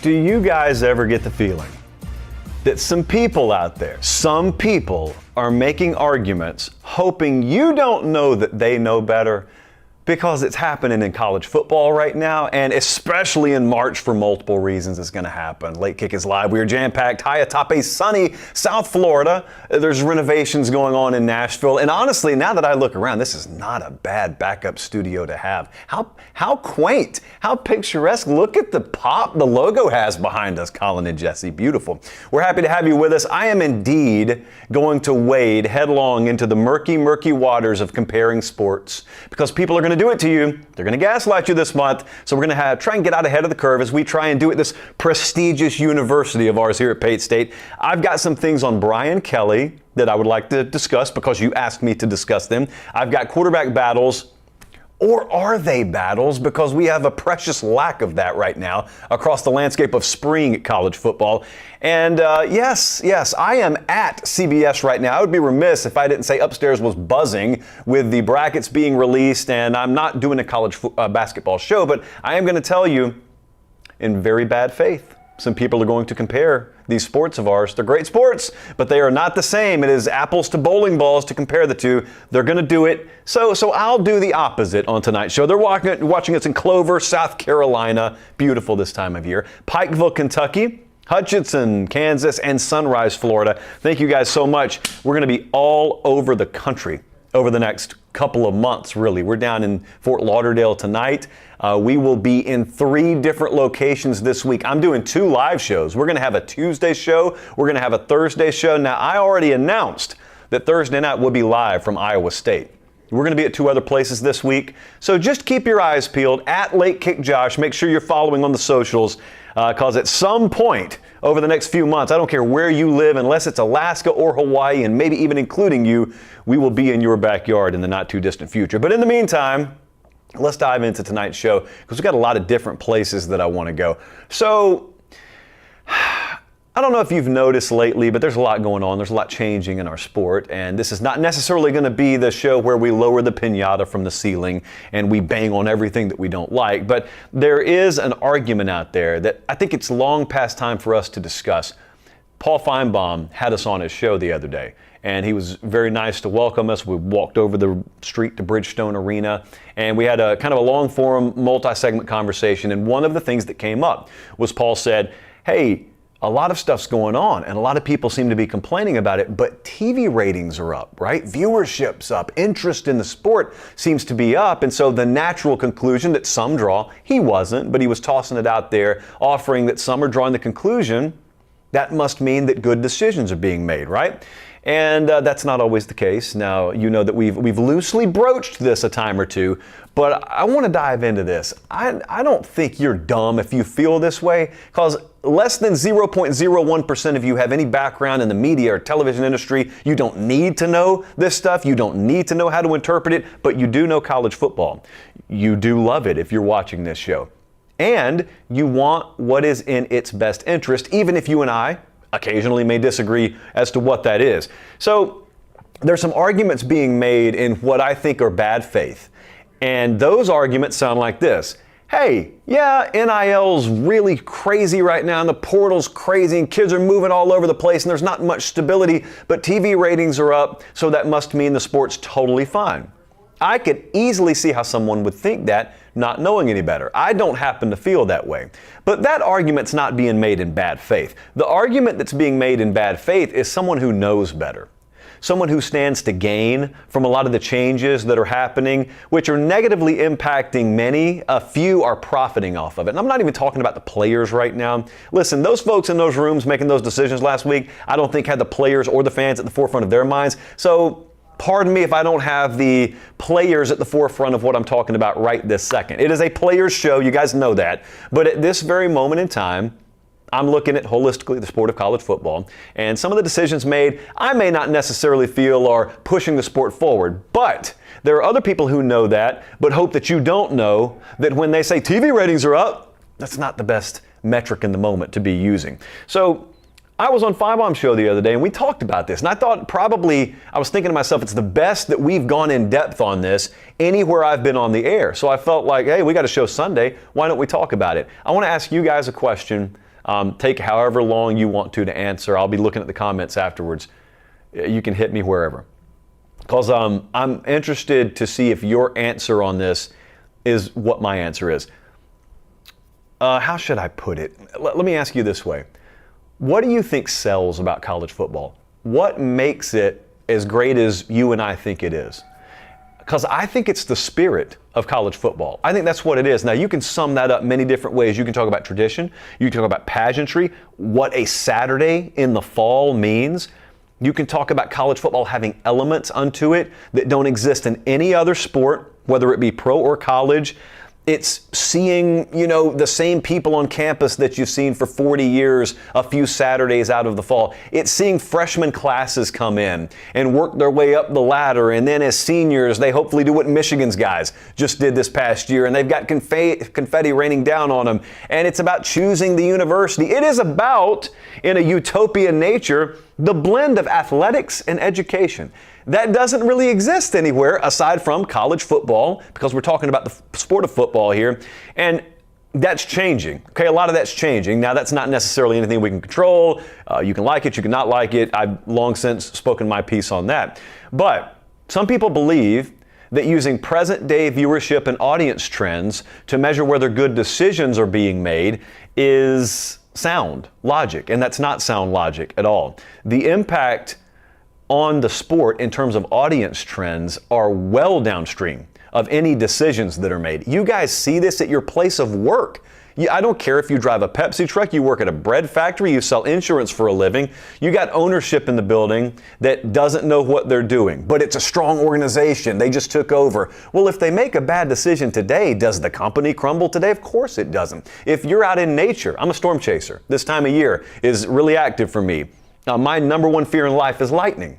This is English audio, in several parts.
Do you guys ever get the feeling that some people out there, some people are making arguments hoping you don't know that they know better? Because it's happening in college football right now, and especially in March for multiple reasons it's going to happen. Late Kick is live. We are jam-packed high atop a sunny South Florida. There's renovations going on in Nashville. And honestly, now that I look around, this is not a bad backup studio to have. How quaint, how picturesque. Look at the pop the logo has behind us, Colin and Jesse. Beautiful. We're happy to have you with us. I am indeed going to wade headlong into the murky, murky waters of comparing sports because people are going to do it to you. They're going to gaslight you this month. So we're going to try and get out ahead of the curve as we try and do it this prestigious university of ours here at Pate State. I've got some things on Brian Kelly that I would like to discuss because you asked me to discuss them. I've got quarterback battles. Or are they battles? Because we have a precious lack of that right now across the landscape of spring college football. And yes, I am at CBS right now. I would be remiss if I didn't say upstairs was buzzing with the brackets being released, and I'm not doing a college basketball show, but I am going to tell you in very bad faith. Some people are going to compare these sports of ours. They're great sports, but they are not the same. It is apples to bowling balls to compare the two. They're going to do it. So I'll do the opposite on tonight's show. They're watching us in Clover, South Carolina. Beautiful this time of year. Pikeville, Kentucky. Hutchinson, Kansas, and Sunrise, Florida. Thank you guys so much. We're going to be all over the country over the next couple of months, really. We're down in Fort Lauderdale tonight. We will be in 3 different locations this week. I'm doing 2 live shows. We're going to have a Tuesday show. We're going to have a Thursday show. Now, I already announced that Thursday night will be live from Iowa State. We're going to be at 2 other places this week. So just keep your eyes peeled at Late Kick Josh. Make sure you're following on the socials because at some point over the next few months, I don't care where you live, unless it's Alaska or Hawaii, and maybe even including you, we will be in your backyard in the not too distant future. But in the meantime, let's dive into tonight's show because we've got a lot of different places that I want to go. So I don't know if you've noticed lately, but there's a lot going on. There's a lot changing in our sport, and this is not necessarily going to be the show where we lower the piñata from the ceiling and we bang on everything that we don't like. But there is an argument out there that I think it's long past time for us to discuss. Paul Feinbaum had us on his show the other day, and he was very nice to welcome us. We walked over the street to Bridgestone Arena, and we had a kind of a long-form, multi-segment conversation. And one of the things that came up was Paul said, hey, a lot of stuff's going on, and a lot of people seem to be complaining about it, but TV ratings are up, right? Viewership's up. Interest in the sport seems to be up. And so the natural conclusion that some draw, he wasn't, but he was tossing it out there, offering that some are drawing the conclusion that must mean that good decisions are being made, right? And that's not always the case. Now, you know that we've loosely broached this a time or two, but I want to dive into this. I don't think you're dumb if you feel this way, because less than 0.01% of you have any background in the media or television industry. You don't need to know this stuff. You don't need to know how to interpret it, but you do know college football. You do love it if you're watching this show. And you want what is in its best interest, even if you and I occasionally may disagree as to what that is. So there's some arguments being made in what I think are bad faith. And those arguments sound like this. Hey, yeah, NIL's really crazy right now, and the portal's crazy, and kids are moving all over the place, and there's not much stability, but TV ratings are up, so that must mean the sport's totally fine. I could easily see how someone would think that, not knowing any better. I don't happen to feel that way. But that argument's not being made in bad faith. The argument that's being made in bad faith is someone who knows better. Someone who stands to gain from a lot of the changes that are happening, which are negatively impacting many. A few are profiting off of it. And I'm not even talking about the players right now. Listen, those folks in those rooms making those decisions last week, I don't think had the players or the fans at the forefront of their minds. So pardon me if I don't have the players at the forefront of what I'm talking about right this second. It is a players show, you guys know that. But at this very moment in time, I'm looking at holistically the sport of college football, and some of the decisions made I may not necessarily feel are pushing the sport forward. But there are other people who know that, but hope that you don't know that when they say TV ratings are up, that's not the best metric in the moment to be using. So I was on Feinbaum's show the other day, and we talked about this, and I thought I was thinking to myself, it's the best that we've gone in depth on this anywhere I've been on the air. So I felt like, hey, we got a show Sunday. Why don't we talk about it? I want to ask you guys a question Take however long you want to answer. I'll be looking at the comments afterwards. You can hit me wherever. Because I'm interested to see if your answer on this is what my answer is. How should I put it? Let me ask you this way. What do you think sells about college football? What makes it as great as you and I think it is? Because I think it's the spirit of college football. I think that's what it is. Now, you can sum that up many different ways. You can talk about tradition. You can talk about pageantry, what a Saturday in the fall means. You can talk about college football having elements unto it that don't exist in any other sport, whether it be pro or college. It's seeing, the same people on campus that you've seen for 40 years, a few Saturdays out of the fall. It's seeing freshman classes come in and work their way up the ladder. And then as seniors, they hopefully do what Michigan's guys just did this past year. And they've got confetti raining down on them. And it's about choosing the university. It is about, in a utopian nature, the blend of athletics and education. That doesn't really exist anywhere aside from college football, because we're talking about the sport of football here. And that's changing. Okay, a lot of that's changing. Now, that's not necessarily anything we can control. You can like it, you can not like it. I've long since spoken my piece on that. But some people believe that using present day viewership and audience trends to measure whether good decisions are being made is sound logic, and that's not sound logic at all. The impact on the sport in terms of audience trends are well downstream of any decisions that are made. You guys see this at your place of work. I don't care if you drive a Pepsi truck, you work at a bread factory, you sell insurance for a living, you got ownership in the building that doesn't know what they're doing, but it's a strong organization, they just took over. Well, if they make a bad decision today, does the company crumble today? Of course it doesn't. If you're out in nature, I'm a storm chaser. This time of year is really active for me. Now, my number one fear in life is lightning.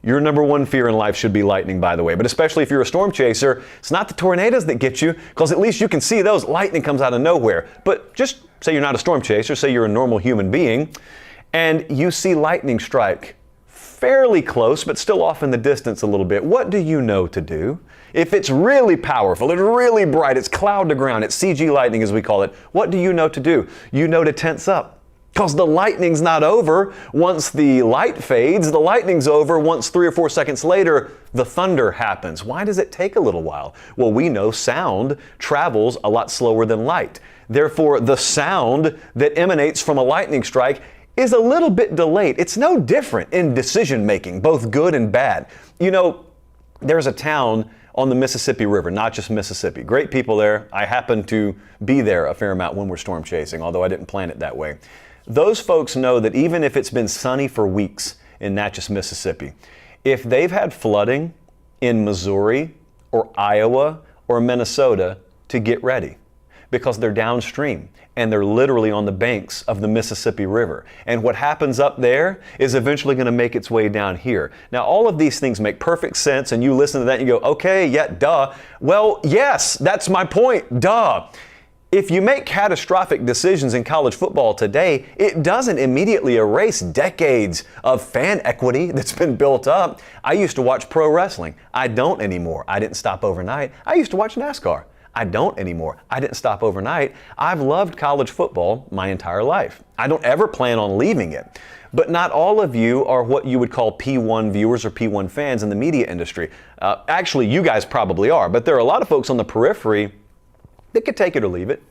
Your number one fear in life should be lightning, by the way. But especially if you're a storm chaser, it's not the tornadoes that get you, because at least you can see those. Lightning comes out of nowhere. But just say you're not a storm chaser, say you're a normal human being, and you see lightning strike fairly close, but still off in the distance a little bit. What do you know to do? If it's really powerful, it's really bright, it's cloud to ground, it's CG lightning as we call it, what do you know to do? You know to tense up. Because the lightning's not over once the light fades. The lightning's over once 3 or 4 seconds later, the thunder happens. Why does it take a little while? Well, we know sound travels a lot slower than light. Therefore, the sound that emanates from a lightning strike is a little bit delayed. It's no different in decision making, both good and bad. There's a town on the Mississippi River, not just Mississippi. Great people there. I happen to be there a fair amount when we're storm chasing, although I didn't plan it that way. Those folks know that even if it's been sunny for weeks in Natchez, Mississippi, if they've had flooding in Missouri or Iowa or Minnesota, to get ready, because they're downstream and they're literally on the banks of the Mississippi River. And what happens up there is eventually going to make its way down here. Now, all of these things make perfect sense, and you listen to that and you go, okay, yeah, duh. Well, yes, that's my point, duh. If you make catastrophic decisions in college football today, it doesn't immediately erase decades of fan equity that's been built up. I used to watch pro wrestling. I don't anymore. I didn't stop overnight. I used to watch NASCAR. I don't anymore. I didn't stop overnight. I've loved college football my entire life. I don't ever plan on leaving it. But not all of you are what you would call P1 viewers or P1 fans in the media industry. Actually, you guys probably are, but there are a lot of folks on the periphery that could take it or leave it.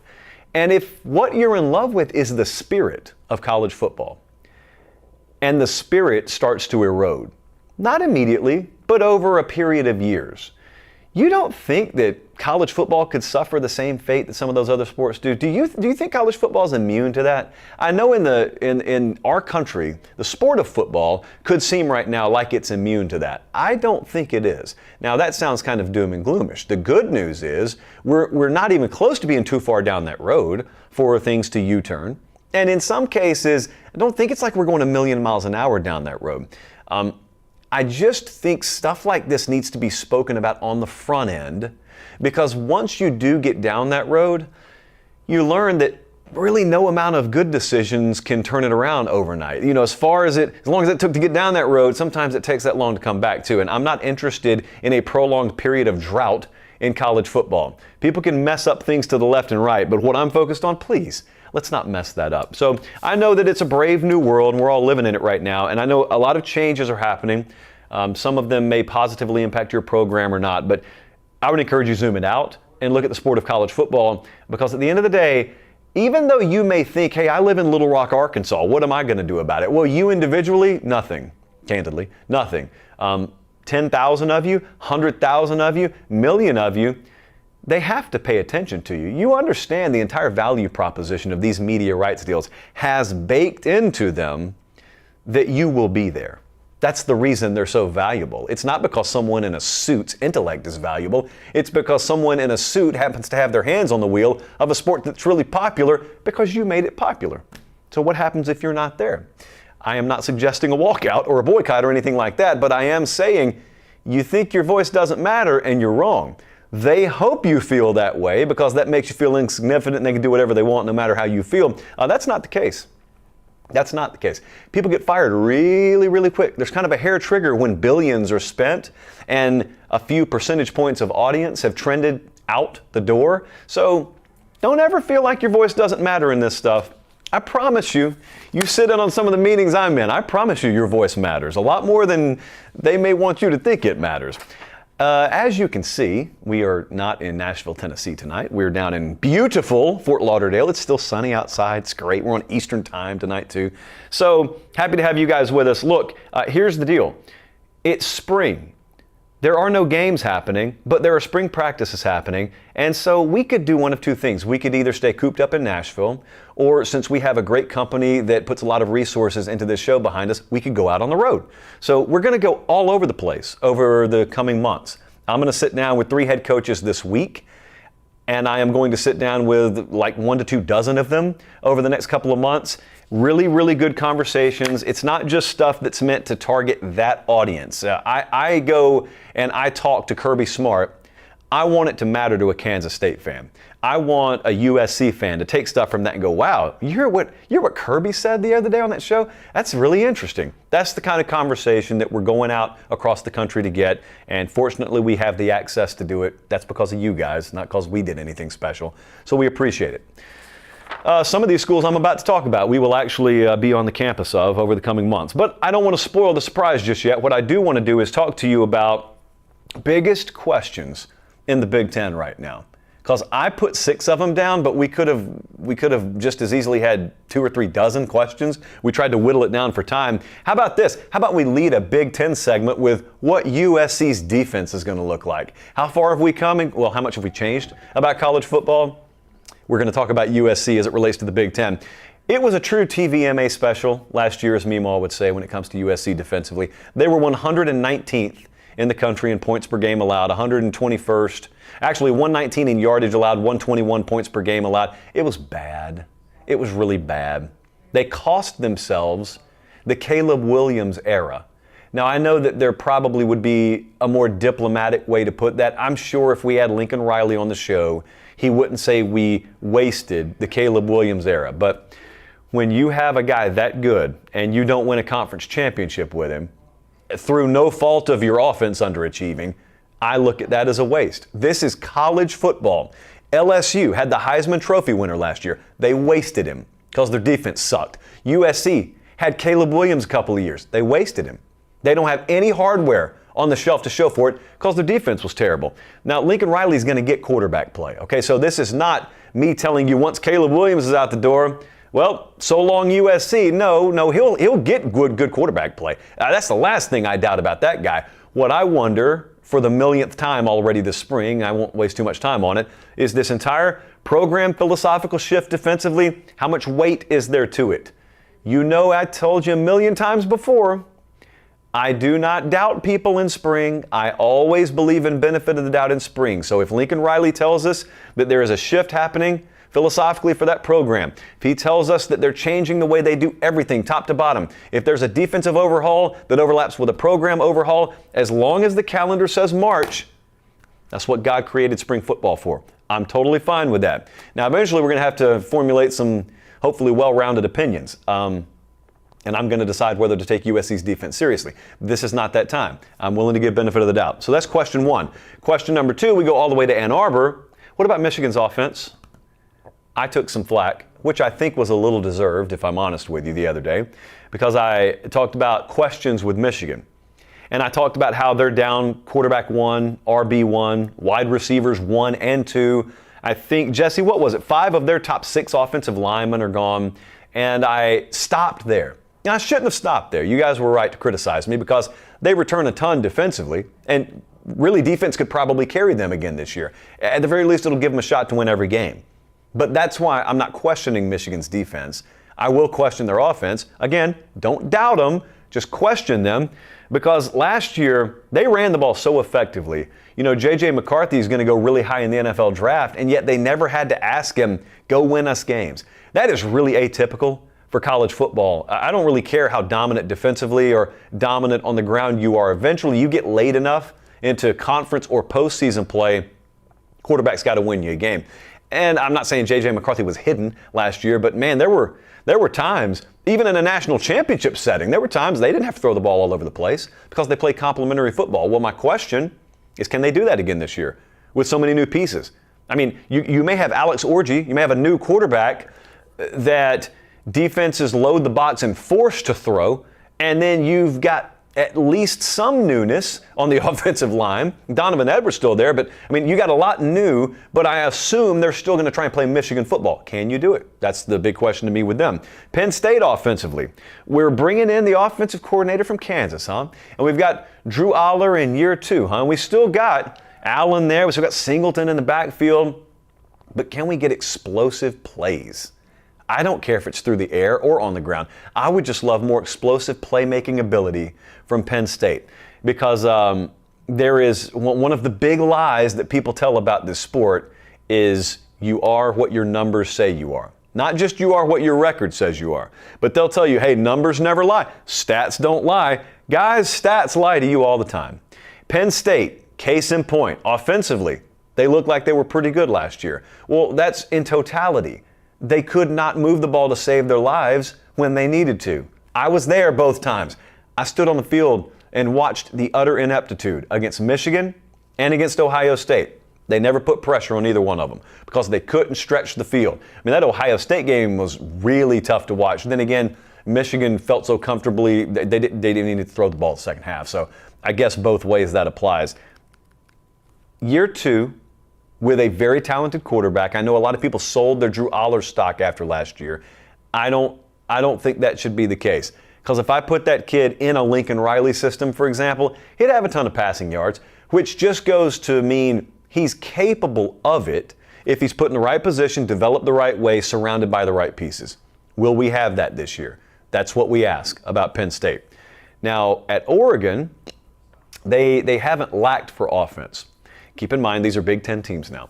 And if what you're in love with is the spirit of college football, and the spirit starts to erode, not immediately, but over a period of years, you don't think that college football could suffer the same fate that some of those other sports do? Do you think college football is immune to that? I know in our country, the sport of football could seem right now like it's immune to that. I don't think it is. Now, that sounds kind of doom and gloomish. The good news is we're not even close to being too far down that road for things to U-turn. And in some cases, I don't think it's like we're going a million miles an hour down that road. I just think stuff like this needs to be spoken about on the front end, because once you do get down that road, you learn that really no amount of good decisions can turn it around overnight. As long as it took to get down that road, sometimes it takes that long to come back to. And I'm not interested in a prolonged period of drought in college football. People can mess up things to the left and right, but what I'm focused on, please, Let's not mess that up. So I know that it's a brave new world and we're all living in it right now. And I know a lot of changes are happening. Some of them may positively impact your program or not, but I would encourage you to zoom it out and look at the sport of college football, because at the end of the day, even though you may think, hey, I live in Little Rock, Arkansas, what am I going to do about it? Well, you individually, nothing. Candidly, nothing. 10,000 of you, 100,000 of you, million of you, they have to pay attention to you. You understand the entire value proposition of these media rights deals has baked into them that you will be there. That's the reason they're so valuable. It's not because someone in a suit's intellect is valuable. It's because someone in a suit happens to have their hands on the wheel of a sport that's really popular because you made it popular. So what happens if you're not there? I am not suggesting a walkout or a boycott or anything like that, but I am saying you think your voice doesn't matter and you're wrong. They hope you feel that way because that makes you feel insignificant and they can do whatever they want no matter how you feel. That's not the case. That's not the case. People get fired really, really quick. There's kind of a hair trigger when billions are spent and a few percentage points of audience have trended out the door. So don't ever feel like your voice doesn't matter in this stuff. I promise you, you sit in on some of the meetings I'm in, I promise you your voice matters a lot more than they may want you to think it matters. As you can see, we are not in Nashville, Tennessee tonight. We're down in beautiful Fort Lauderdale. It's still sunny outside. It's great. We're on Eastern time tonight too. So happy to have you guys with us. Look, here's the deal. It's spring. There are no games happening, but there are spring practices happening. And so we could do one of two things. We could either stay cooped up in Nashville, or since we have a great company that puts a lot of resources into this show behind us, we could go out on the road. So we're going to go all over the place over the coming months. I'm going to sit down with 3 head coaches this week, and I am going to sit down with like 1 to 2 dozen of them over the next couple of months. Really, really good conversations. It's not just stuff that's meant to target that audience. I go and I talk to Kirby Smart. I want it to matter to a Kansas State fan. I want a USC fan to take stuff from that and go, wow, you hear what Kirby said the other day on that show? That's really interesting. That's the kind of conversation that we're going out across the country to get. And fortunately, we have the access to do it. That's because of you guys, not because we did anything special. So we appreciate it. Some of these schools I'm about to talk about, we will actually be on the campus of over the coming months. But I don't want to spoil the surprise just yet. What I do want to do is talk to you about biggest questions in the Big Ten right now. Because I put 6 of them down, but we could have just as easily had 2 or 3 dozen questions. We tried to whittle it down for time. How about this? How about we lead a Big Ten segment with what USC's defense is going to look like? How far have we come? Well, how much have we changed about college football? We're going to talk about USC as it relates to the Big Ten. It was a true TVMA special last year, as Meemaw would say, when it comes to USC defensively. They were 119th in the country in points per game allowed, 121st. Actually, 119 in yardage allowed, 121 points per game allowed. It was bad. It was really bad. They cost themselves the Caleb Williams era. Now, I know that there probably would be a more diplomatic way to put that. I'm sure if we had Lincoln Riley on the show, he wouldn't say we wasted the Caleb Williams era. But when you have a guy that good and you don't win a conference championship with him, through no fault of your offense underachieving, I look at that as a waste. This is college football. LSU had the Heisman Trophy winner last year. They wasted him because their defense sucked. USC had Caleb Williams a couple of years. They wasted him. They don't have any hardware on the shelf to show for it because their defense was terrible. Now, Lincoln Riley's going to get quarterback play. Okay, so this is not me telling you once Caleb Williams is out the door, well, so long USC. No, he'll get good quarterback play. That's the last thing I doubt about that guy. What I wonder, for the millionth time already this spring, I won't waste too much time on it, is this entire program philosophical shift defensively, how much weight is there to it? You know, I told you a million times before, I do not doubt people in spring. I always believe in benefit of the doubt in spring. So if Lincoln Riley tells us that there is a shift happening philosophically for that program, if he tells us that they're changing the way they do everything top to bottom, if there's a defensive overhaul that overlaps with a program overhaul, as long as the calendar says March, that's what God created spring football for. I'm totally fine with that. Now, eventually we're going to have to formulate some hopefully well-rounded opinions. And I'm going to decide whether to take USC's defense seriously. This is not that time. I'm willing to give benefit of the doubt. So that's question 1. Question number 2, we go all the way to Ann Arbor. What about Michigan's offense? I took some flack which I think was a little deserved, if I'm honest with you, the other day, because I talked about questions with Michigan. And I talked about how they're down quarterback 1, RB1, wide receivers 1 and 2. I think, Jesse, what was it? 5 of their top 6 offensive linemen are gone. And I stopped there. Now, I shouldn't have stopped there. You guys were right to criticize me because they return a ton defensively. And really, defense could probably carry them again this year. At the very least, it'll give them a shot to win every game. But that's why I'm not questioning Michigan's defense. I will question their offense. Again, don't doubt them. Just question them. Because last year, they ran the ball so effectively. You know, J.J. McCarthy is going to go really high in the NFL draft, and yet they never had to ask him, go win us games. That is really atypical for college football. I don't really care how dominant defensively or dominant on the ground you are. Eventually, you get late enough into conference or postseason play, quarterback's got to win you a game. And I'm not saying J.J. McCarthy was hidden last year, but man, there were times, even in a national championship setting, there were times they didn't have to throw the ball all over the place because they play complementary football. Well, my question is, can they do that again this year with so many new pieces? I mean, you may have Alex Orji, you may have a new quarterback that defenses load the box and force to throw, and then you've got at least some newness on the offensive line. Donovan Edwards still there, but I mean, you got a lot new, but I assume they're still going to try and play Michigan football. Can you do it? That's the big question to me with them. Penn State offensively, we're bringing in the offensive coordinator from Kansas, huh? And we've got Drew Aller in year 2, huh? And we still got Allen there. We still got Singleton in the backfield. But can we get explosive plays? I don't care if it's through the air or on the ground. I would just love more explosive playmaking ability from Penn State because there is one of the big lies that people tell about this sport is you are what your numbers say you are. Not just you are what your record says you are, but they'll tell you, hey, numbers never lie. Stats don't lie. Guys, stats lie to you all the time. Penn State, case in point, offensively, they looked like they were pretty good last year. Well, that's in totality. They could not move the ball to save their lives when they needed to. I was there both times. I stood on the field and watched the utter ineptitude against Michigan and against Ohio State. They never put pressure on either one of them because they couldn't stretch the field. I mean, that Ohio State game was really tough to watch. Then again, Michigan felt so comfortably, they didn't need to throw the ball the second half. So I guess both ways that applies. Year 2, with a very talented quarterback. I know a lot of people sold their Drew Aller stock after last year. I don't think that should be the case. Because if I put that kid in a Lincoln Riley system, for example, he'd have a ton of passing yards, which just goes to mean he's capable of it if he's put in the right position, developed the right way, surrounded by the right pieces. Will we have that this year? That's what we ask about Penn State. Now, at Oregon, they haven't lacked for offense. Keep in mind, these are Big Ten teams now.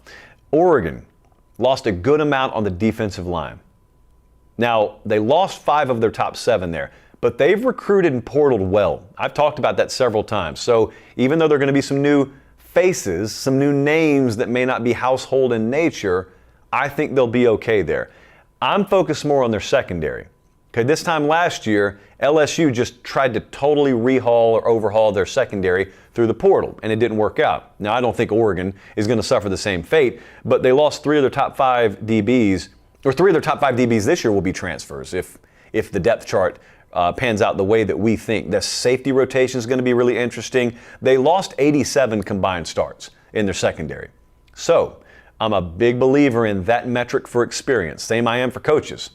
Oregon lost a good amount on the defensive line. Now, they lost 5 of their top 7 there, but they've recruited and portaled well. I've talked about that several times. So even though there are going to be some new faces, some new names that may not be household in nature, I think they'll be okay there. I'm focused more on their secondary. Okay, this time last year, LSU just tried to totally rehaul or overhaul their secondary through the portal, and it didn't work out. Now, I don't think Oregon is going to suffer the same fate, but they lost 3 of their top 5 DBs, or 3 of their top 5 DBs this year will be transfers if the depth chart pans out the way that we think. The safety rotation is going to be really interesting. They lost 87 combined starts in their secondary. So, I'm a big believer in that metric for experience. Same I am for coaches.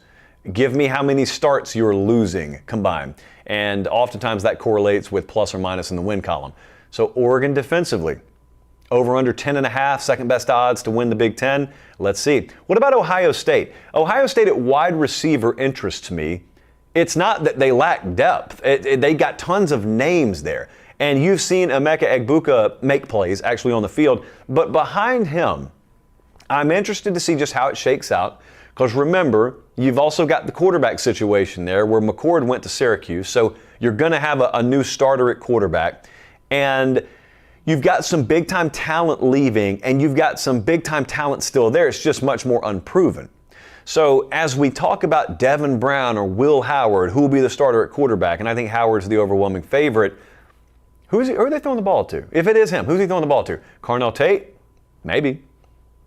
Give me how many starts you're losing combined. And oftentimes that correlates with plus or minus in the win column. So Oregon defensively, over under 10.5, second best odds to win the Big Ten. Let's see. What about Ohio State? Ohio State at wide receiver interests me. It's not that they lack depth. They got tons of names there. And you've seen Emeka Egbuka make plays actually on the field. But behind him, I'm interested to see just how it shakes out. Because remember, you've also got the quarterback situation there where McCord went to Syracuse. So you're going to have a new starter at quarterback. And you've got some big-time talent leaving, and you've got some big-time talent still there. It's just much more unproven. So as we talk about Devin Brown or Will Howard, who will be the starter at quarterback, and I think Howard's the overwhelming favorite, who are they throwing the ball to? If it is him, who's he throwing the ball to? Carnell Tate? Maybe.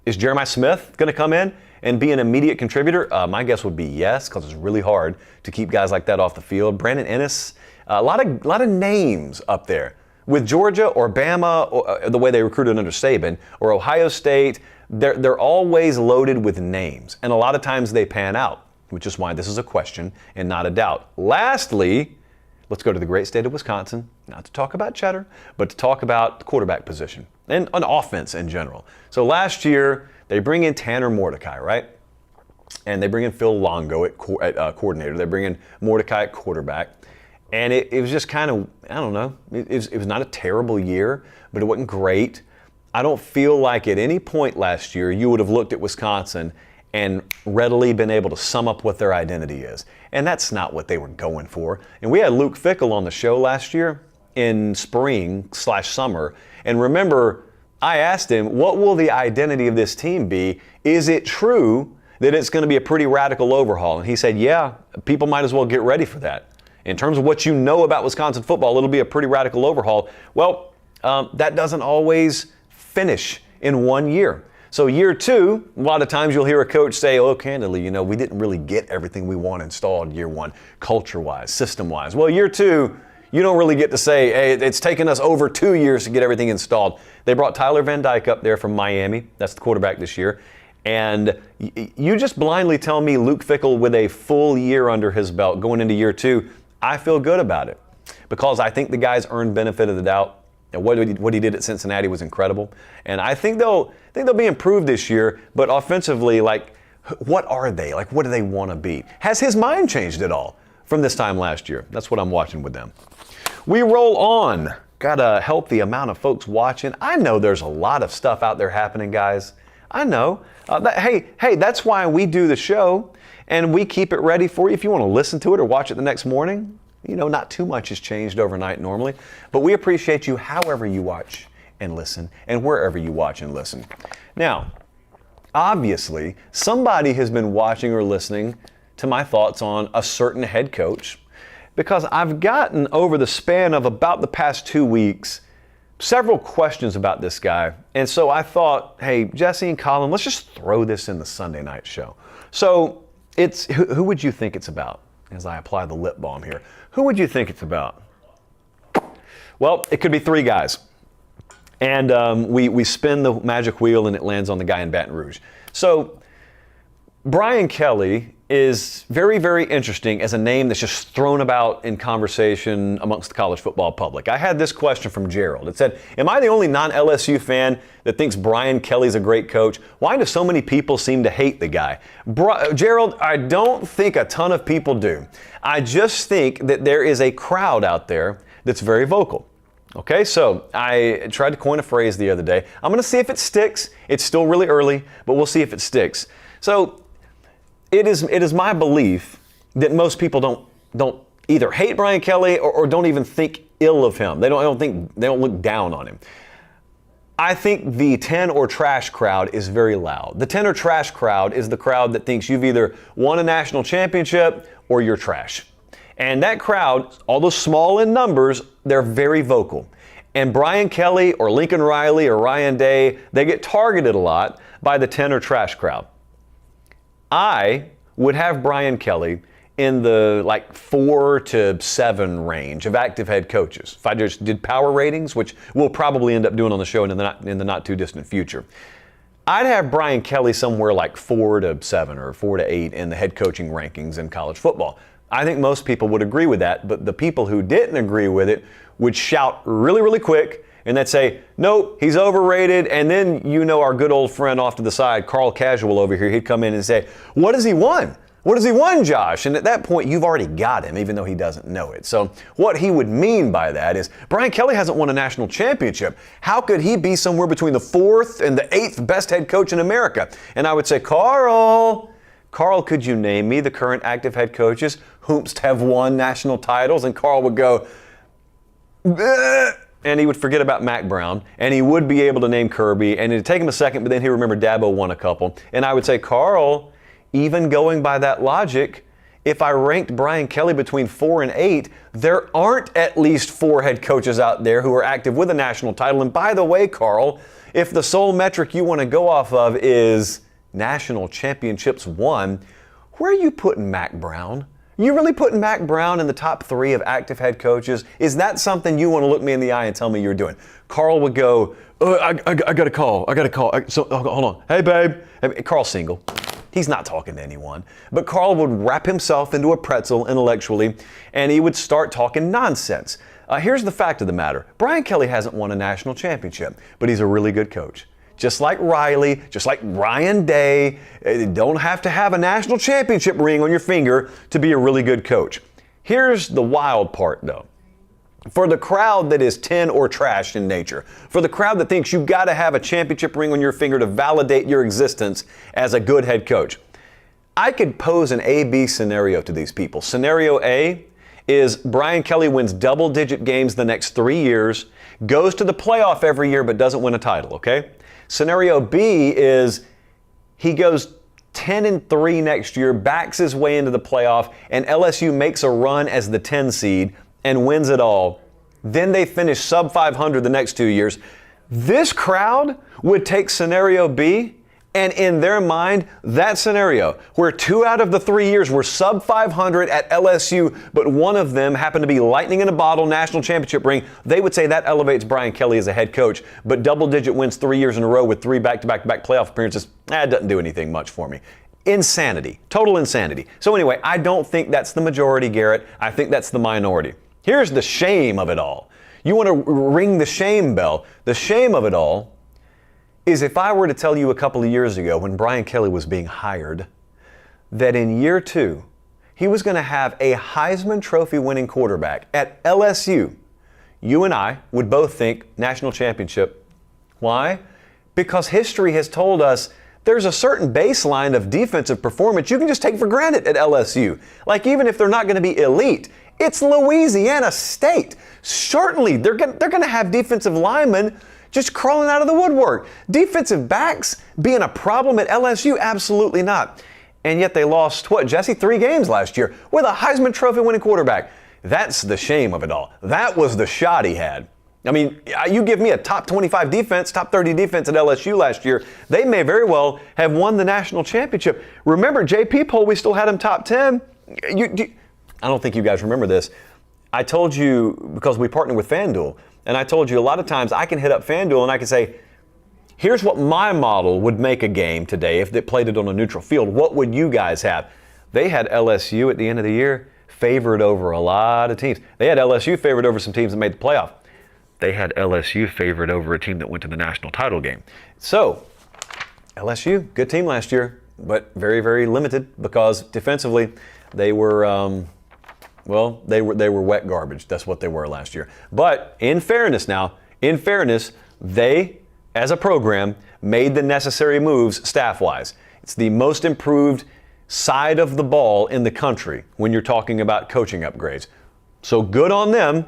Is Jeremiah Smith going to come in and be an immediate contributor? My guess would be yes, because it's really hard to keep guys like that off the field. Brandon Ennis, a lot of names up there. With Georgia or Bama, or the way they recruited under Saban, or Ohio State, they're always loaded with names. And a lot of times they pan out, which is why this is a question and not a doubt. Lastly, let's go to the great state of Wisconsin, not to talk about cheddar, but to talk about the quarterback position and an offense in general. So last year, they bring in Tanner Mordecai, right? And they bring in Phil Longo at coordinator. They bring in Mordecai at quarterback. And it was just kind of, I don't know, it was not a terrible year, but it wasn't great. I don't feel like at any point last year you would have looked at Wisconsin and readily been able to sum up what their identity is. And that's not what they were going for. And we had Luke Fickell on the show last year in spring/summer. And remember, I asked him, what will the identity of this team be? Is it true that it's going to be a pretty radical overhaul? And he said, yeah, people might as well get ready for that. In terms of what you know about Wisconsin football, it'll be a pretty radical overhaul. Well, that doesn't always finish in 1 year. So year two, a lot of times you'll hear a coach say, oh, candidly, we didn't really get everything we want installed year one, culture-wise, system-wise. Well, year two, you don't really get to say, hey, it's taken us over 2 years to get everything installed. They brought Tyler Van Dyke up there from Miami. That's the quarterback this year. And you just blindly tell me Luke Fickell with a full year under his belt going into year two, I feel good about it because I think the guy's earned benefit of the doubt. And what he did at Cincinnati was incredible. And I think they'll be improved this year, but offensively, like, what are they? Like, what do they want to be? Has his mind changed at all from this time last year? That's what I'm watching with them. We roll on. Got to help the amount of folks watching. I know there's a lot of stuff out there happening, guys. I know. Hey, that's why we do the show. And we keep it ready for you if you want to listen to it or watch it the next morning. Not too much has changed overnight normally, but we appreciate you however you watch and listen and wherever you watch and listen. Now, obviously, somebody has been watching or listening to my thoughts on a certain head coach because I've gotten over the span of about the past 2 weeks several questions about this guy. And so I thought, hey, Jesse and Colin, let's just throw this in the Sunday night show. So it's who would you think it's about? As I apply the lip balm here, who would you think it's about? Well, it could be three guys, and we spin the magic wheel and it lands on the guy in Baton Rouge. So Brian Kelly is very, very interesting as a name that's just thrown about in conversation amongst the college football public. I had this question from Gerald. It said, am I the only non-LSU fan that thinks Brian Kelly's a great coach? Why do so many people seem to hate the guy? Gerald, I don't think a ton of people do. I just think that there is a crowd out there that's very vocal. Okay, so I tried to coin a phrase the other day. I'm going to see if it sticks. It's still really early, but we'll see if it sticks. So it is my belief that most people don't either hate Brian Kelly or don't even think ill of him. They don't look down on him. I think the 10 or trash crowd is very loud. The 10 or trash crowd is the crowd that thinks you've either won a national championship or you're trash. And that crowd, although small in numbers, they're very vocal. And Brian Kelly or Lincoln Riley or Ryan Day, they get targeted a lot by the 10 or trash crowd. I would have Brian Kelly in the 4 to 7 range of active head coaches. If I just did power ratings, which we'll probably end up doing on the show in the not too distant future, I'd have Brian Kelly somewhere like 4 to 7 or 4 to 8 in the head coaching rankings in college football. I think most people would agree with that, but the people who didn't agree with it would shout really, really quick, and they'd say, nope, he's overrated. And then our good old friend off to the side, Carl Casual over here, he'd come in and say, what has he won? What has he won, Josh? And at that point, you've already got him, even though he doesn't know it. So what he would mean by that is, Brian Kelly hasn't won a national championship. How could he be somewhere between the 4th and the 8th best head coach in America? And I would say, Carl, could you name me the current active head coaches whom have won national titles? And Carl would go, bleh. And he would forget about Mac Brown, and he would be able to name Kirby, and it'd take him a second, but then he'd remember Dabo won a couple. And I would say, Carl, even going by that logic, if I ranked Brian Kelly between 4 and 8, there aren't at least 4 head coaches out there who are active with a national title. And by the way, Carl, if the sole metric you want to go off of is national championships won, where are you putting Mac Brown? You really putting Mac Brown in the top 3 of active head coaches? Is that something you want to look me in the eye and tell me you're doing? Carl would go, I got a call. Hold on. Hey, babe. Carl's single. He's not talking to anyone. But Carl would wrap himself into a pretzel intellectually, and he would start talking nonsense. Here's the fact of the matter. Brian Kelly hasn't won a national championship, but he's a really good coach. Just like Riley, just like Ryan Day, you don't have to have a national championship ring on your finger to be a really good coach. Here's the wild part, though. For the crowd that is 10 or trash in nature, for the crowd that thinks you've got to have a championship ring on your finger to validate your existence as a good head coach, I could pose an A-B scenario to these people. Scenario A is Brian Kelly wins double-digit games the next 3 years, goes to the playoff every year but doesn't win a title, okay? Scenario B is he goes 10-3 next year, backs his way into the playoff, and LSU makes a run as the 10 seed and wins it all. Then they finish sub 500 the next 2 years. This crowd would take scenario B, and in their mind, that scenario where 2 out of the 3 years were sub 500 at LSU, but one of them happened to be lightning in a bottle, national championship ring, they would say that elevates Brian Kelly as a head coach. But double-digit wins 3 years in a row with 3 back-to-back playoff appearances, it doesn't do anything much for me. Insanity. Total insanity. So anyway, I don't think that's the majority, Garrett. I think that's the minority. Here's the shame of it all. You want to ring the shame bell. The shame of it all is if I were to tell you a couple of years ago when Brian Kelly was being hired that in year 2 he was going to have a Heisman Trophy winning quarterback at LSU, you and I would both think national championship. Why? Because history has told us there's a certain baseline of defensive performance you can just take for granted at LSU. Like even if they're not going to be elite, it's Louisiana State. Certainly, they're going to have defensive linemen just crawling out of the woodwork. Defensive backs being a problem at LSU? Absolutely not. And yet they lost, Jesse, 3 games last year with a Heisman Trophy winning quarterback. That's the shame of it all. That was the shot he had. I mean, you give me a top 25 defense, top 30 defense at LSU last year, they may very well have won the national championship. Remember, JP poll, we still had him top 10. I don't think you guys remember this. I told you, because we partner with FanDuel, and I told you a lot of times I can hit up FanDuel and I can say, here's what my model would make a game today if they played it on a neutral field. What would you guys have? They had LSU at the end of the year favored over a lot of teams. They had LSU favored over some teams that made the playoff. They had LSU favored over a team that went to the national title game. So, LSU, good team last year, but very, very limited because defensively they were, they were wet garbage. That's what they were last year. But in fairness, they, as a program, made the necessary moves staff-wise. It's the most improved side of the ball in the country when you're talking about coaching upgrades. So good on them.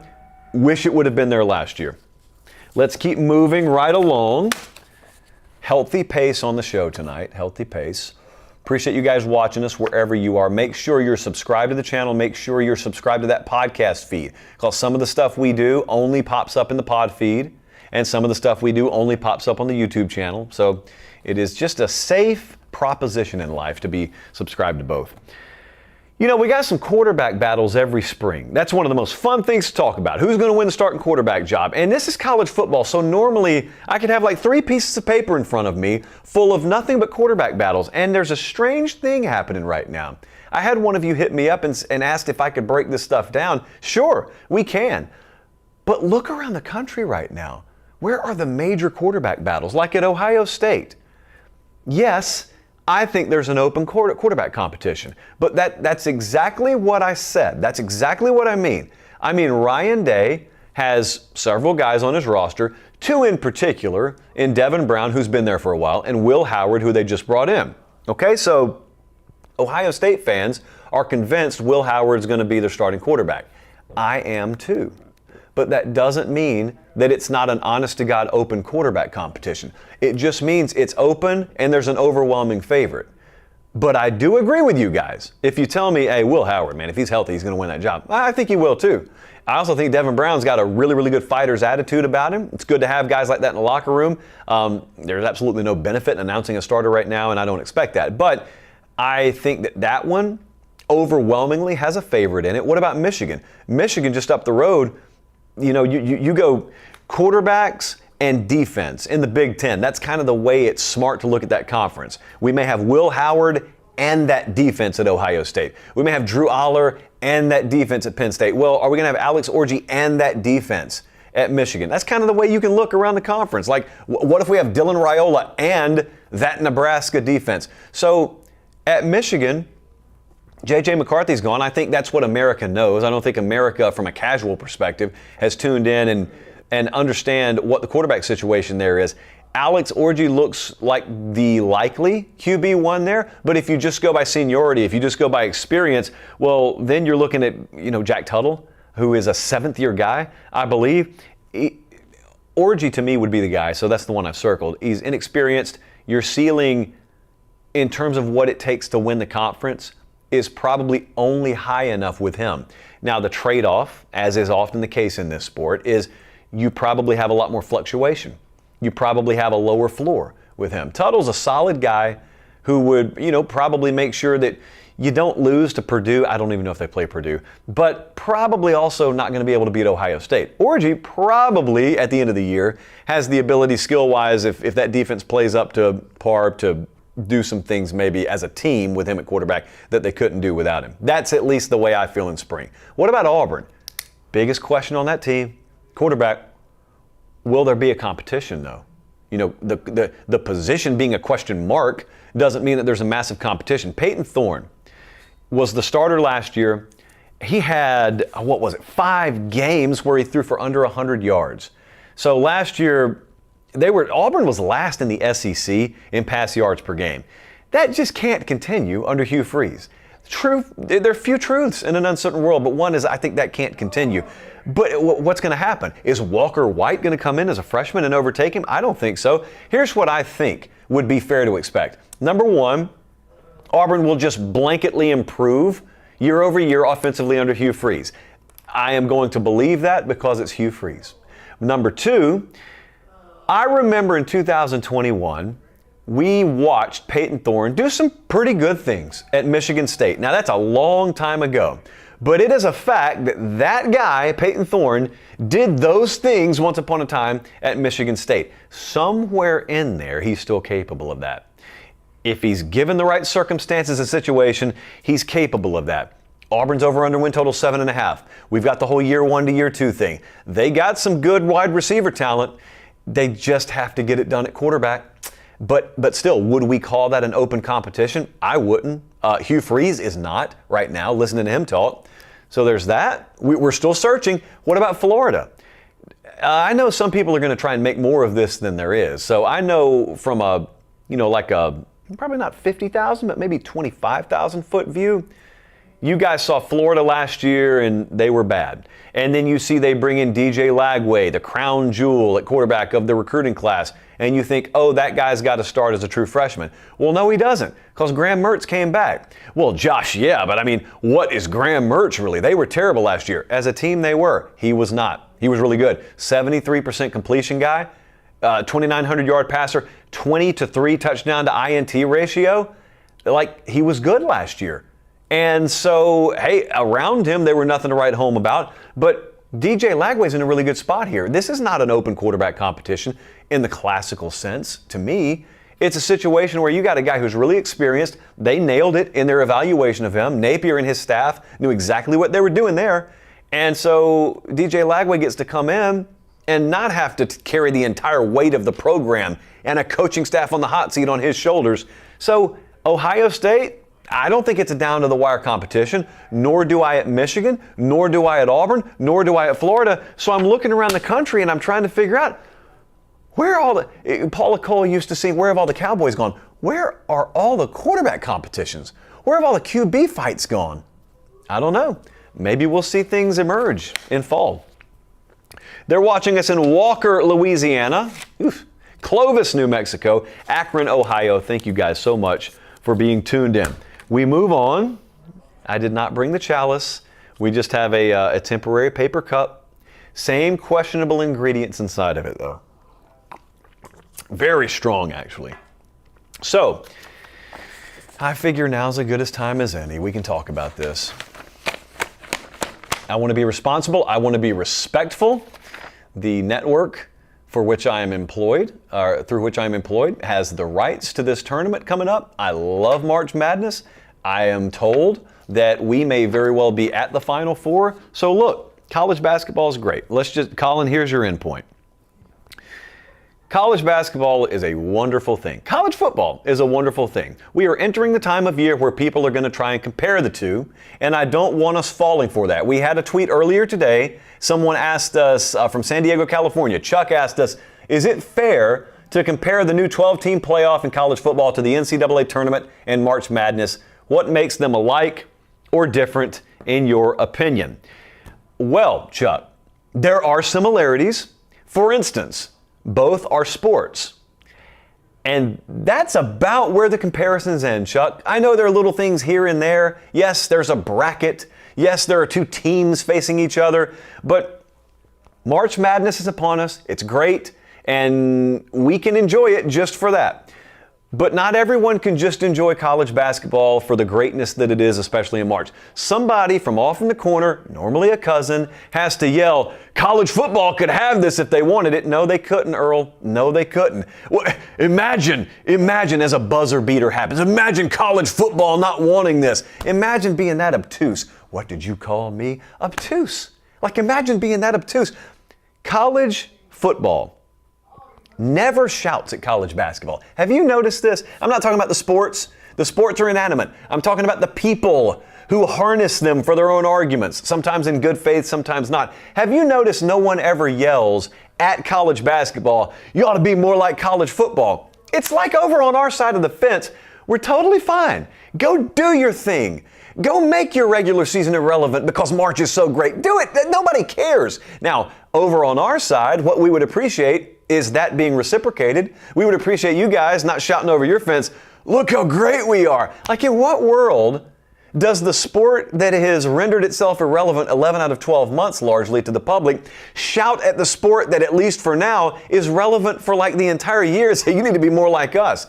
Wish it would have been there last year. Let's keep moving right along. Healthy pace on the show tonight. Healthy pace. Appreciate you guys watching us wherever you are. Make sure you're subscribed to the channel. Make sure you're subscribed to that podcast feed, because some of the stuff we do only pops up in the pod feed, and some of the stuff we do only pops up on the YouTube channel. So it is just a safe proposition in life to be subscribed to both. You know, we got some quarterback battles every spring. That's one of the most fun things to talk about. Who's going to win the starting quarterback job? And this is college football, so normally I could have like 3 pieces of paper in front of me full of nothing but quarterback battles. And there's a strange thing happening right now. I had one of you hit me up and asked if I could break this stuff down. Sure, we can. But look around the country right now. Where are the major quarterback battles? Like at Ohio State. Yes, I think there's an open quarterback competition. But that's exactly what I said. That's exactly what I mean. I mean, Ryan Day has several guys on his roster, 2 in particular, in Devin Brown, who's been there for a while, and Will Howard, who they just brought in. Okay, so Ohio State fans are convinced Will Howard's going to be their starting quarterback. I am too. But that doesn't mean that it's not an honest-to-God open quarterback competition. It just means it's open and there's an overwhelming favorite. But I do agree with you guys. If you tell me, hey, Will Howard, man, if he's healthy, he's going to win that job. I think he will too. I also think Devin Brown's got a really, really good fighter's attitude about him. It's good to have guys like that in the locker room. There's absolutely no benefit in announcing a starter right now, and I don't expect that. But I think that one overwhelmingly has a favorite in it. What about Michigan? Michigan just up the road, you go quarterbacks and defense in the Big Ten. That's kind of the way it's smart to look at that conference. We may have Will Howard and that defense at Ohio State. We may have Drew Aller and that defense at Penn State. Well, are we going to have Alex Orji and that defense at Michigan? That's kind of the way you can look around the conference. Like, what if we have Dylan Raiola and that Nebraska defense? So at Michigan, J.J. McCarthy's gone. I think that's what America knows. I don't think America, from a casual perspective, has tuned in and understand what the quarterback situation there is. Alex Orji looks like the likely QB1 there, but if you just go by seniority, if you just go by experience, well, then you're looking at, Jack Tuttle, who is a seventh-year guy, I believe. Orji, to me, would be the guy, so that's the one I've circled. He's inexperienced. Your ceiling, in terms of what it takes to win the conference, is probably only high enough with him. Now, the trade-off, as is often the case in this sport, is you probably have a lot more fluctuation. You probably have a lower floor with him. Tuttle's a solid guy who would, probably make sure that you don't lose to Purdue. I don't even know if they play Purdue, but probably also not going to be able to beat Ohio State. Orji probably, at the end of the year, has the ability skill-wise, if that defense plays up to par, to do some things maybe as a team with him at quarterback that they couldn't do without him. That's at least the way I feel in spring. What about Auburn? Biggest question on that team, quarterback. Will there be a competition, though? The position being a question mark doesn't mean that there's a massive competition. Peyton Thorne was the starter last year. He had, 5 games where he threw for under 100 yards. So last year, Auburn was last in the SEC in pass yards per game. That just can't continue under Hugh Freeze. There are few truths in an uncertain world, but one is I think that can't continue. But what's going to happen? Is Walker White going to come in as a freshman and overtake him? I don't think so. Here's what I think would be fair to expect. Number one, Auburn will just blanketly improve year over year offensively under Hugh Freeze. I am going to believe that because it's Hugh Freeze. Number two, I remember in 2021, we watched Peyton Thorne do some pretty good things at Michigan State. Now, that's a long time ago, but it is a fact that that guy, Peyton Thorne, did those things once upon a time at Michigan State. Somewhere in there, he's still capable of that. If he's given the right circumstances and situation, he's capable of that. Auburn's over-under win total 7.5. We've got the whole year 1 to year 2 thing. They got some good wide receiver talent. They just have to get it done at quarterback. But still, would we call that an open competition? I wouldn't. Hugh Freeze is not right now, listening to him talk. So there's that. We're still searching. What about Florida? I know some people are going to try and make more of this than there is. So I know from a probably not 50,000, but maybe 25,000 foot view. You guys saw Florida last year and they were bad. And then you see they bring in DJ Lagway, the crown jewel at quarterback of the recruiting class. And you think, oh, that guy's got to start as a true freshman. Well, no, he doesn't, because Graham Mertz came back. Well, Josh, yeah, but I mean, what is Graham Mertz really? They were terrible last year. As a team, they were. He was not. He was really good. 73% completion guy, 2,900-yard passer, 20-3 touchdown to INT ratio. Like, he was good last year. And so, hey, around him, there were nothing to write home about. But DJ Lagway's in a really good spot here. This is not an open quarterback competition in the classical sense. To me, it's a situation where you got a guy who's really experienced. They nailed it in their evaluation of him. Napier and his staff knew exactly what they were doing there. And so DJ Lagway gets to come in and not have to carry the entire weight of the program and a coaching staff on the hot seat on his shoulders. So Ohio State, I don't think it's a down-to-the-wire competition, nor do I at Michigan, nor do I at Auburn, nor do I at Florida. So I'm looking around the country and I'm trying to figure out where all the, Paula Cole used to sing, where have all the Cowboys gone? Where are all the quarterback competitions? Where have all the QB fights gone? I don't know. Maybe we'll see things emerge in fall. They're watching us in Walker, Louisiana, Clovis, New Mexico, Akron, Ohio. Thank you guys so much for being tuned in. We move on. I did not bring the chalice. We just have a temporary paper cup. Same questionable ingredients inside of it, though. Very strong, actually. So, I figure now's as good a time as any. We can talk about this. I want to be responsible. I want to be respectful. The network for which I am employed, through which I am employed, has the rights to this tournament coming up. I love March Madness. I am told that we may very well be at the Final Four. So look, college basketball is great. Colin, here's your endpoint. College basketball is a wonderful thing. College football is a wonderful thing. We are entering the time of year where people are going to try and compare the two, and I don't want us falling for that. We had a tweet earlier today. Someone asked us from San Diego, California. Chuck asked us, is it fair to compare the new 12-team playoff in college football to the NCAA tournament and March Madness? What makes them alike or different in your opinion? Well, Chuck, there are similarities. For instance, both are sports. And that's about where the comparisons end, Chuck. I know there are little things here and there. Yes, there's a bracket. Yes, there are two teams facing each other. But March Madness is upon us. It's great. And we can enjoy it just for that. But not everyone can just enjoy college basketball for the greatness that it is, especially in March. Somebody from off in the corner, normally a cousin, has to yell, college football could have this if they wanted it. No, they couldn't, Earl. No, they couldn't. Well, imagine as a buzzer beater happens. Imagine college football not wanting this. Imagine being that obtuse. What did you call me? Obtuse. Like, imagine being that obtuse. College football never shouts at college basketball. Have you noticed this? I'm not talking about the sports. The sports are inanimate. I'm talking about the people who harness them for their own arguments, sometimes in good faith, sometimes not. Have you noticed no one ever yells at college basketball, you ought to be more like college football? It's like over on our side of the fence, we're totally fine. Go do your thing. Go make your regular season irrelevant because March is so great. Do it. Nobody cares. Now, over on our side, what we would appreciate is that being reciprocated. We would appreciate you guys not shouting over your fence, look how great we are. Like, in what world does the sport that has rendered itself irrelevant 11 out of 12 months largely to the public shout at the sport that, at least for now, is relevant for like the entire year and say, you need to be more like us?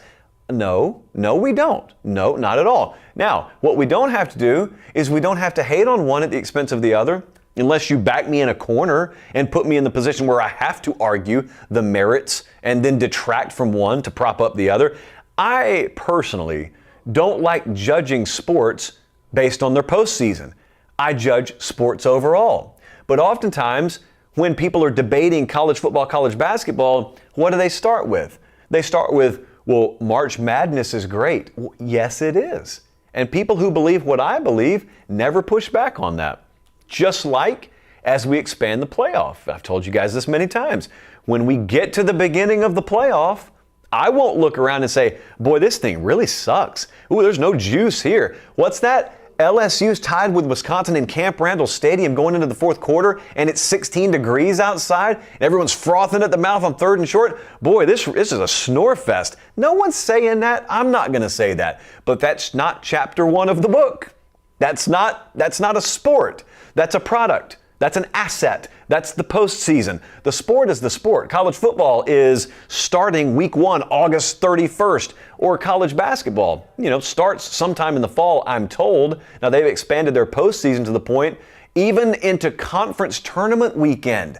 No, we don't. No, not at all. Now, what we don't have to do is we don't have to hate on one at the expense of the other, unless you back me in a corner and put me in the position where I have to argue the merits and then detract from one to prop up the other. I personally don't like judging sports based on their postseason. I judge sports overall. But oftentimes, when people are debating college football, college basketball, what do they start with? They start with, well, March Madness is great. Well, yes, it is. And people who believe what I believe never push back on that. Just like as we expand the playoff. I've told you guys this many times. When we get to the beginning of the playoff, I won't look around and say, boy, this thing really sucks. Ooh, there's no juice here. What's that? LSU's tied with Wisconsin in Camp Randall Stadium going into the fourth quarter, and it's 16 degrees outside, and everyone's frothing at the mouth on third and short. Boy, this is a snore fest. No one's saying that. I'm not going to say that. But that's not chapter 1 of the book. That's not a sport. That's a product. That's an asset. That's the postseason. The sport is the sport. College football is starting week 1, August 31st, or college basketball, starts sometime in the fall, I'm told. Now, they've expanded their postseason to the point, even into conference tournament weekend.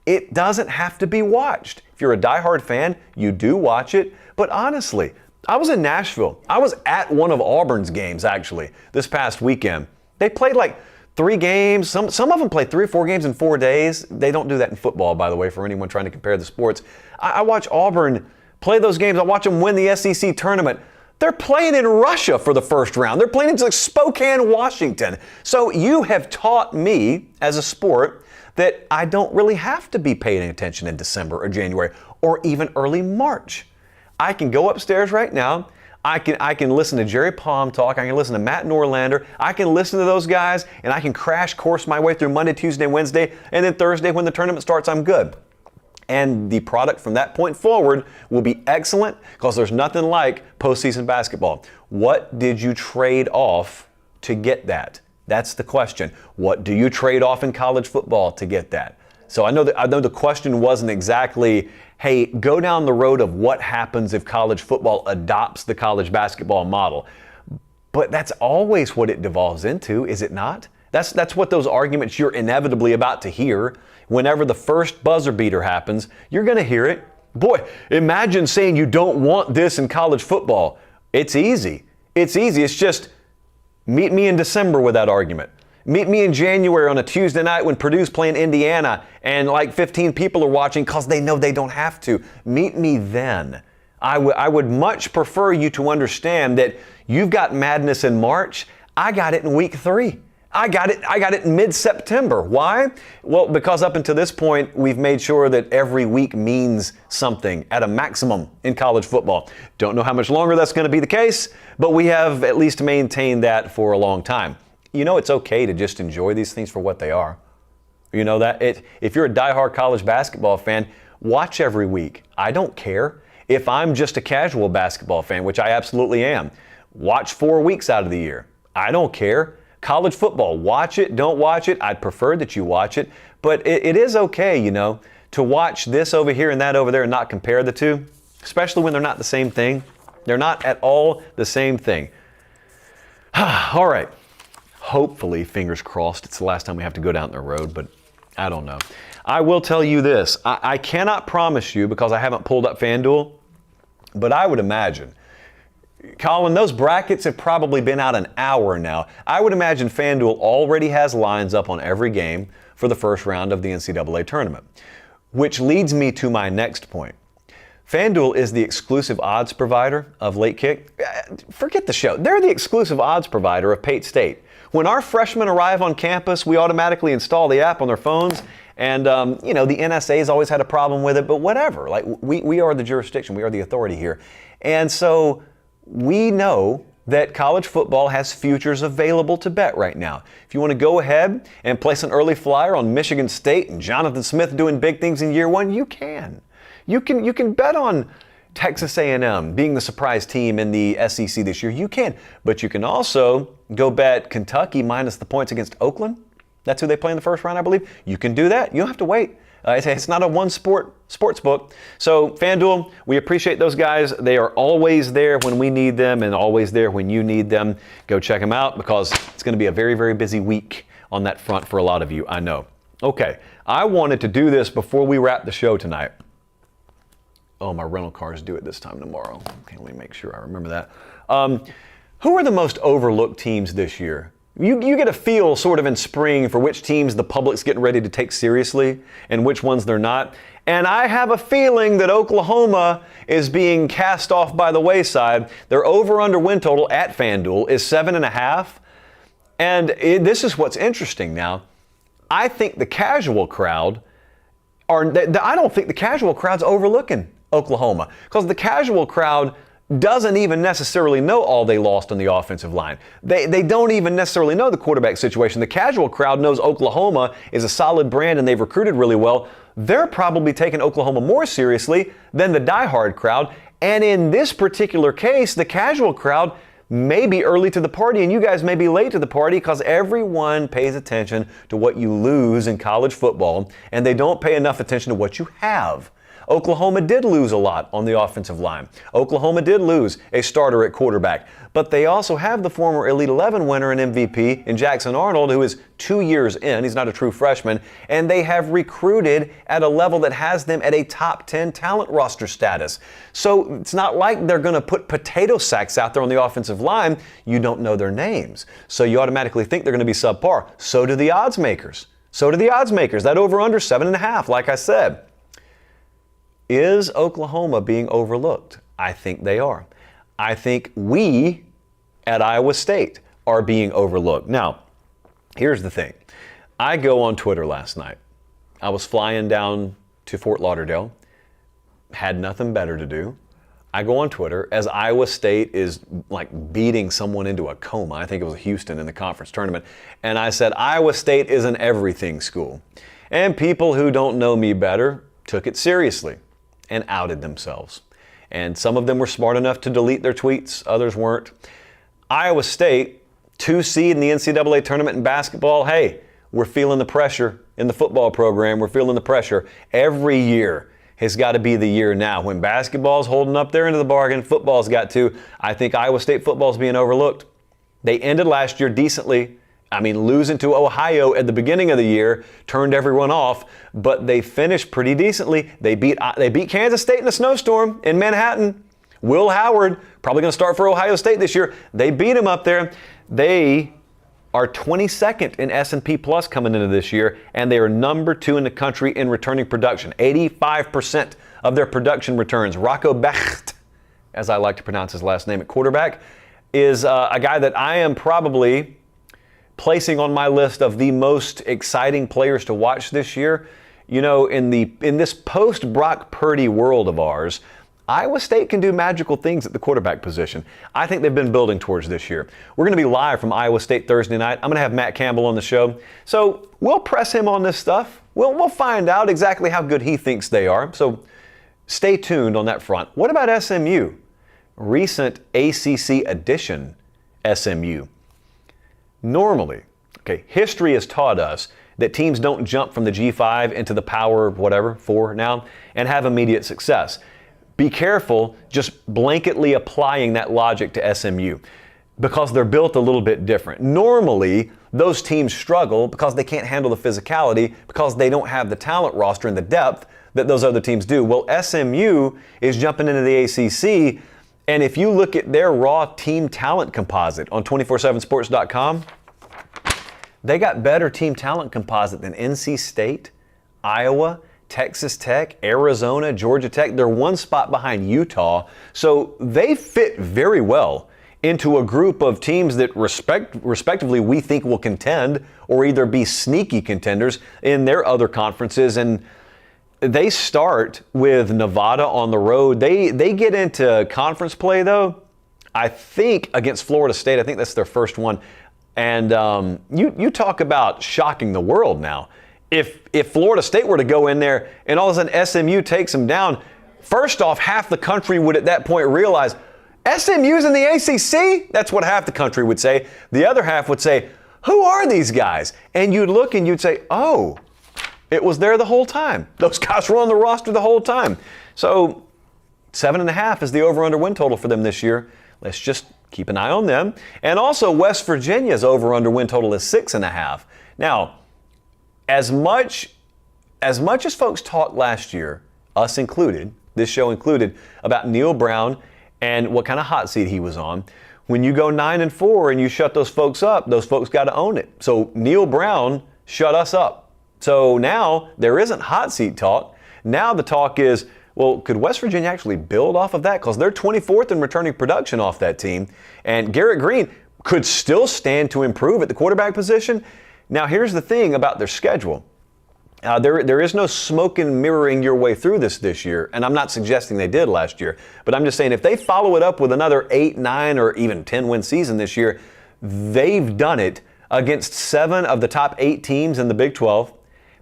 It doesn't have to be watched. If you're a diehard fan, you do watch it. But honestly, I was in Nashville. I was at one of Auburn's games, actually, this past weekend. They played like 3 games. Some of them play 3 or 4 games in 4 days. They don't do that in football, by the way, for anyone trying to compare the sports. I watch Auburn play those games. I watch them win the SEC tournament. They're playing in Russia for the first round. They're playing in like Spokane, Washington. So you have taught me as a sport that I don't really have to be paying attention in December or January or even early March. I can go upstairs right now. I can listen to Jerry Palm talk. I can listen to Matt Norlander. I can listen to those guys, and I can crash course my way through Monday, Tuesday, Wednesday, and then Thursday when the tournament starts, I'm good. And the product from that point forward will be excellent because there's nothing like postseason basketball. What did you trade off to get that? That's the question. What do you trade off in college football to get that? So I know the question wasn't exactly, hey, go down the road of what happens if college football adopts the college basketball model. But that's always what it devolves into, is it not? That's what those arguments you're inevitably about to hear. Whenever the first buzzer beater happens, you're going to hear it. Boy, imagine saying you don't want this in college football. It's easy. It's easy. It's just meet me in December with that argument. Meet me in January on a Tuesday night when Purdue's playing Indiana and like 15 people are watching because they know they don't have to. Meet me then. I would much prefer you to understand that you've got madness in March. I got it in week 3. I got it in mid-September. Why? Well, because up until this point, we've made sure that every week means something at a maximum in college football. Don't know how much longer that's going to be the case, but we have at least maintained that for a long time. You know, it's okay to just enjoy these things for what they are. You know that? If you're a diehard college basketball fan, watch every week. I don't care. If I'm just a casual basketball fan, which I absolutely am, watch 4 weeks out of the year. I don't care. College football, watch it, don't watch it. I'd prefer that you watch it, but it is okay, you know, to watch this over here and that over there and not compare the two, especially when they're not the same thing. They're not at all the same thing. All right. Hopefully, fingers crossed, it's the last time we have to go down the road, but I don't know. I will tell you this. I cannot promise you because I haven't pulled up FanDuel, but I would imagine, Colin, those brackets have probably been out an hour now. I would imagine FanDuel already has lines up on every game for the first round of the NCAA tournament, which leads me to my next point. FanDuel is the exclusive odds provider of Late Kick. Forget the show. They're the exclusive odds provider of Pate State. When our freshmen arrive on campus, we automatically install the app on their phones. And, you know, the NSA has always had a problem with it, but whatever. Like, we are the jurisdiction. We are the authority here. And so we know that college football has futures available to bet right now. If you want to go ahead and place an early flyer on Michigan State and Jonathan Smith doing big things in year 1, you can. You can bet on Texas A&M being the surprise team in the SEC this year. You can. But you can also go bet Kentucky minus the points against Oakland. That's who they play in the first round, I believe. You can do that. You don't have to wait. It's not a sports book. So FanDuel, we appreciate those guys. They are always there when we need them and always there when you need them. Go check them out because it's going to be a very, very busy week on that front for a lot of you, I know. Okay, I wanted to do this before we wrap the show tonight. Oh, my rental cars due at this time tomorrow. Okay, let me make sure I remember that. Who are the most overlooked teams this year? You get a feel sort of in spring for which teams the public's getting ready to take seriously and which ones they're not. And I have a feeling that Oklahoma is being cast off by the wayside. Their over-under win total at FanDuel is 7.5. And this is what's interesting now. I think the casual crowd I don't think the casual crowd's overlooking Oklahoma because the casual crowd doesn't even necessarily know all they lost on the offensive line. They don't even necessarily know the quarterback situation. The casual crowd knows Oklahoma is a solid brand and they've recruited really well. They're probably taking Oklahoma more seriously than the diehard crowd. And in this particular case, the casual crowd may be early to the party and you guys may be late to the party because everyone pays attention to what you lose in college football and they don't pay enough attention to what you have. Oklahoma did lose a lot on the offensive line. Oklahoma did lose a starter at quarterback. But they also have the former Elite 11 winner and MVP in Jackson Arnold, who is 2 years in. He's not a true freshman. And they have recruited at a level that has them at a top 10 talent roster status. So it's not like they're going to put potato sacks out there on the offensive line. You don't know their names. So you automatically think they're going to be subpar. So do the odds makers. That over-under 7.5, like I said. Is Oklahoma being overlooked? I think they are. I think we at Iowa State are being overlooked. Now, here's the thing. I go on Twitter last night. I was flying down to Fort Lauderdale, had nothing better to do. I go on Twitter as Iowa State is like beating someone into a coma. I think it was Houston in the conference tournament. And I said, Iowa State is an everything school. And people who don't know me better took it seriously and outed themselves. And some of them were smart enough to delete their tweets, others weren't. Iowa State, 2 seed in the NCAA tournament in basketball. Hey, we're feeling the pressure in the football program. We're feeling the pressure. Every year has got to be the year now. When basketball's holding up there into the bargain, football's got to. I think Iowa State football's being overlooked. They ended last year decently. I mean, losing to Ohio at the beginning of the year turned everyone off, but they finished pretty decently. They beat Kansas State in a snowstorm in Manhattan. Will Howard, probably going to start for Ohio State this year. They beat him up there. They are 22nd in S&P Plus coming into this year, and they are number 2 in the country in returning production. 85% of their production returns. Rocco Becht, as I like to pronounce his last name at quarterback, is a guy that I am probably placing on my list of the most exciting players to watch this year. You know, in this post-Brock Purdy world of ours, Iowa State can do magical things at the quarterback position. I think they've been building towards this year. We're going to be live from Iowa State Thursday night. I'm going to have Matt Campbell on the show. So we'll press him on this stuff. We'll find out exactly how good he thinks they are. So stay tuned on that front. What about SMU? Recent ACC edition SMU. Normally, history has taught us that teams don't jump from the G5 into the power, 4 now, and have immediate success. Be careful just blanketly applying that logic to SMU because they're built a little bit different. Normally, those teams struggle because they can't handle the physicality because they don't have the talent roster and the depth that those other teams do. Well, SMU is jumping into the ACC, and if you look at their raw team talent composite on 247sports.com, they got better team talent composite than NC State, Iowa, Texas Tech, Arizona, Georgia Tech. They're one spot behind Utah. So they fit very well into a group of teams that respectively we think will contend or either be sneaky contenders in their other conferences. And they start with Nevada on the road. They get into conference play, though, I think, against Florida State. I think that's their first one. And you talk about shocking the world now. If Florida State were to go in there and all of a sudden SMU takes them down, first off, half the country would at that point realize SMU's in the ACC? That's what half the country would say. The other half would say, who are these guys? And you'd look and you'd say, oh, it was there the whole time. Those guys were on the roster the whole time. So 7.5 is the over-under win total for them this year. Let's just keep an eye on them. And also West Virginia's over-under win total is 6.5. Now, as much as folks talked last year, us included, this show included, about Neil Brown and what kind of hot seat he was on, when you go 9-4 and you shut those folks up, those folks got to own it. So Neil Brown shut us up. So now there isn't hot seat talk. Now the talk is, well, could West Virginia actually build off of that? Because they're 24th in returning production off that team. And Garrett Green could still stand to improve at the quarterback position. Now, here's the thing about their schedule. There is no smoke and mirroring your way through this year, and I'm not suggesting they did last year, but I'm just saying if they follow it up with another 8, 9, or even 10-win season this year, they've done it against 7 of the top 8 teams in the Big 12,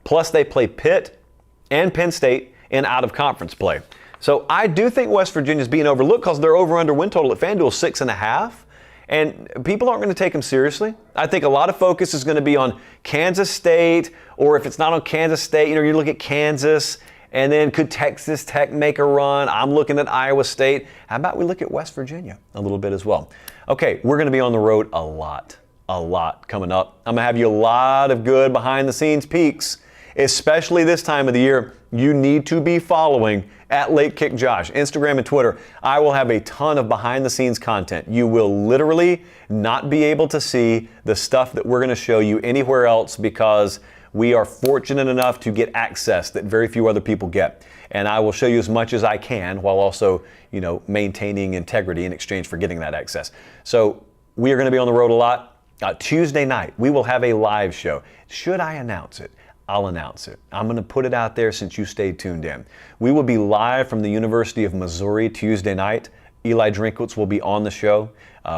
plus they play Pitt and Penn State in out-of-conference play. So I do think West Virginia's being overlooked because their over-under win total at FanDuel is 6.5. And people aren't going to take them seriously. I think a lot of focus is going to be on Kansas State, or if it's not on Kansas State, you look at Kansas, and then could Texas Tech make a run? I'm looking at Iowa State. How about we look at West Virginia a little bit as well? Okay, we're going to be on the road a lot coming up. I'm going to have you a lot of good behind-the-scenes peeks, especially this time of the year. You need to be following at Late Kick Josh, Instagram and Twitter. I will have a ton of behind-the-scenes content. You will literally not be able to see the stuff that we're going to show you anywhere else because we are fortunate enough to get access that very few other people get. And I will show you as much as I can while also, maintaining integrity in exchange for getting that access. So we are going to be on the road a lot. Tuesday night, we will have a live show. Should I announce it? I'll announce it. I'm going to put it out there since you stayed tuned in. We will be live from the University of Missouri Tuesday night. Eli Drinkwitz will be on the show.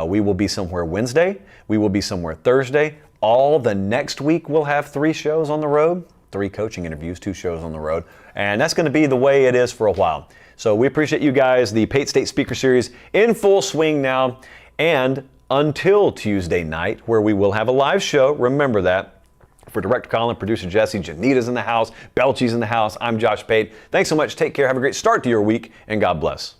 We will be somewhere Wednesday. We will be somewhere Thursday. All the next week we'll have 3 shows on the road, 3 coaching interviews, 2 shows on the road. And that's going to be the way it is for a while. So we appreciate you guys. The Pate State Speaker Series in full swing now. And until Tuesday night, where we will have a live show, remember that. For Director Colin, Producer Jesse, Janita's in the house, Belchie's in the house, I'm Josh Pate. Thanks so much. Take care. Have a great start to your week, and God bless.